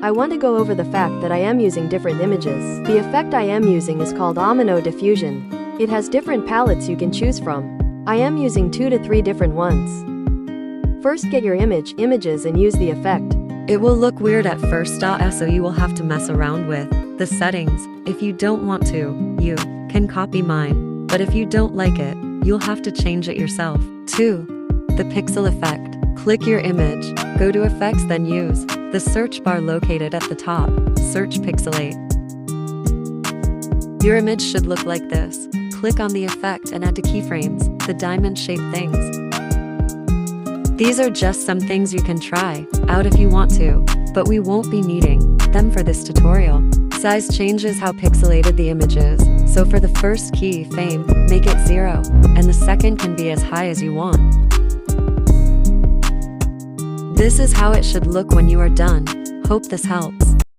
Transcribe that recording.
I want to go over the fact that I am using different images. The effect I am using is called Omino Diffusion. It has different palettes you can choose from. I am using 2 to 3 different ones. First, get your images and use the effect. It will look weird at first, so you will have to mess around with the settings. If you don't want to, you can copy mine, but if you don't like it, you'll have to change it yourself. 2. The pixel effect. Click your image, go to effects, then use the search bar located at the top. Search pixelate. Your image should look like this. Click on the effect and add to keyframes, the diamond-shaped things. These are just some things you can try out if you want to, but we won't be needing them for this tutorial. Size changes how pixelated the image is, so for the first keyframe, make it 0, and the second can be as high as you want. This is how it should look when you are done. Hope this helps.